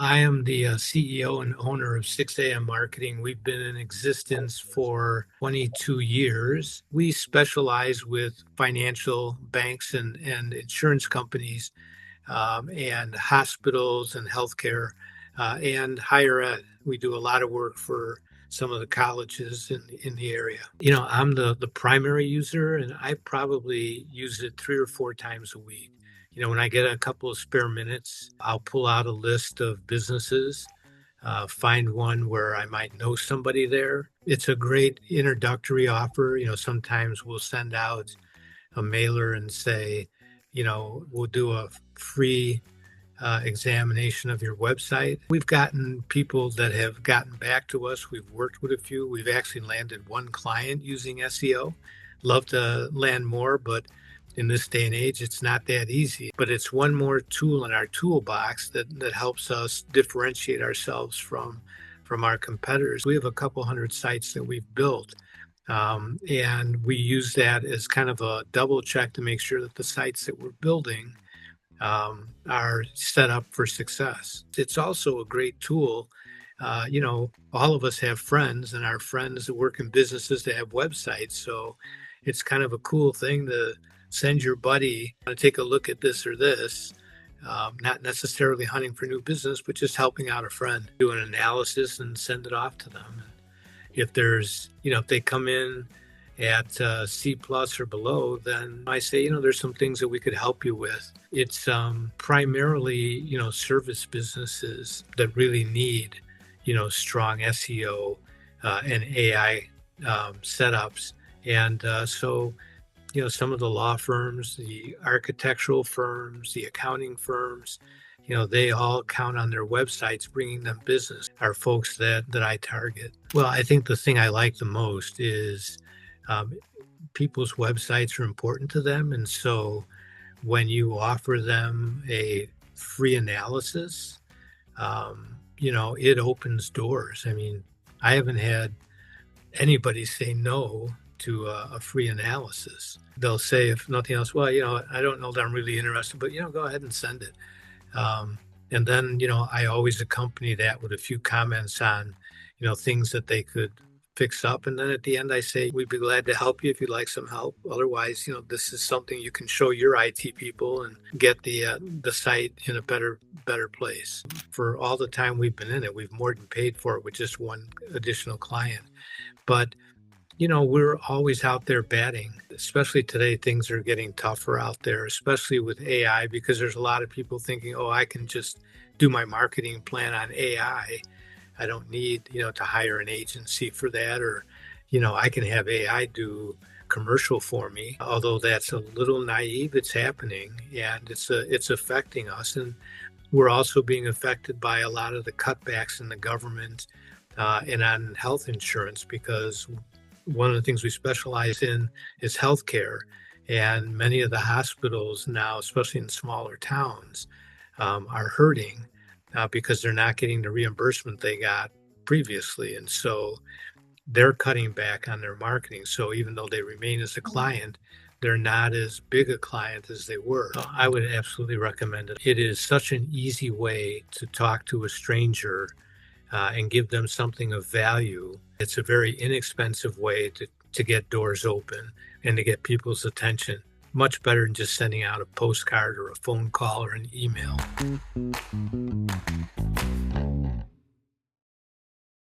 I am the CEO and owner of 6 AM Marketing. We've been in existence for 22 years. We specialize with financial banks and insurance companies and hospitals and healthcare and higher ed. We do a lot of work for some of the colleges in the area. I'm the primary user, and I probably use it 3 or 4 times a week. When I get a couple of spare minutes, I'll pull out a list of businesses, find one where I might know somebody there. It's a great introductory offer. Sometimes we'll send out a mailer and say, we'll do a free examination of your website. We've gotten people that have gotten back to us. We've worked with a few. We've actually landed one client using SEO. Love to land more, but in this day and age, it's not that easy. But it's one more tool in our toolbox that helps us differentiate ourselves from our competitors. We have a couple hundred sites that we've built. And we use that as kind of a double check to make sure that the sites that we're building are set up for success. It's also a great tool. All of us have friends, and our friends that work in businesses that have websites. So it's kind of a cool thing to send your buddy to take a look at this or this. Not necessarily hunting for new business, but just helping out a friend, do an analysis and send it off to them. If they come in at C plus or below, then I say, there's some things that we could help you with. It's primarily, service businesses that really need, strong SEO and AI setups. And so some of the law firms, the architectural firms, the accounting firms, they all count on their websites bringing them business, are folks that I target. Well, I think the thing I like the most is people's websites are important to them. And so when you offer them a free analysis, it opens doors. I mean, I haven't had anybody say no to a free analysis. They'll say, if nothing else, well, I don't know that I'm really interested, but, go ahead and send it. And then, I always accompany that with a few comments on, things that they could fix up. And then at the end, I say, we'd be glad to help you if you'd like some help. Otherwise, this is something you can show your IT people and get the site in a better place. For all the time we've been in it, we've more than paid for it with just one additional client. But we're always out there batting, especially today. Things are getting tougher out there, especially with AI, because there's a lot of people thinking, oh, I can just do my marketing plan on AI. I don't need, to hire an agency for that, or, I can have AI do commercial for me. Although that's a little naive, it's happening, and it's affecting us. And we're also being affected by a lot of the cutbacks in the government and on health insurance, because one of the things we specialize in is healthcare, and many of the hospitals now, especially in smaller towns, are hurting because they're not getting the reimbursement they got previously. And so they're cutting back on their marketing. So even though they remain as a client, they're not as big a client as they were. So I would absolutely recommend it. It is such an easy way to talk to a stranger and give them something of value. It's a very inexpensive way to get doors open and to get people's attention. Much better than just sending out a postcard or a phone call or an email.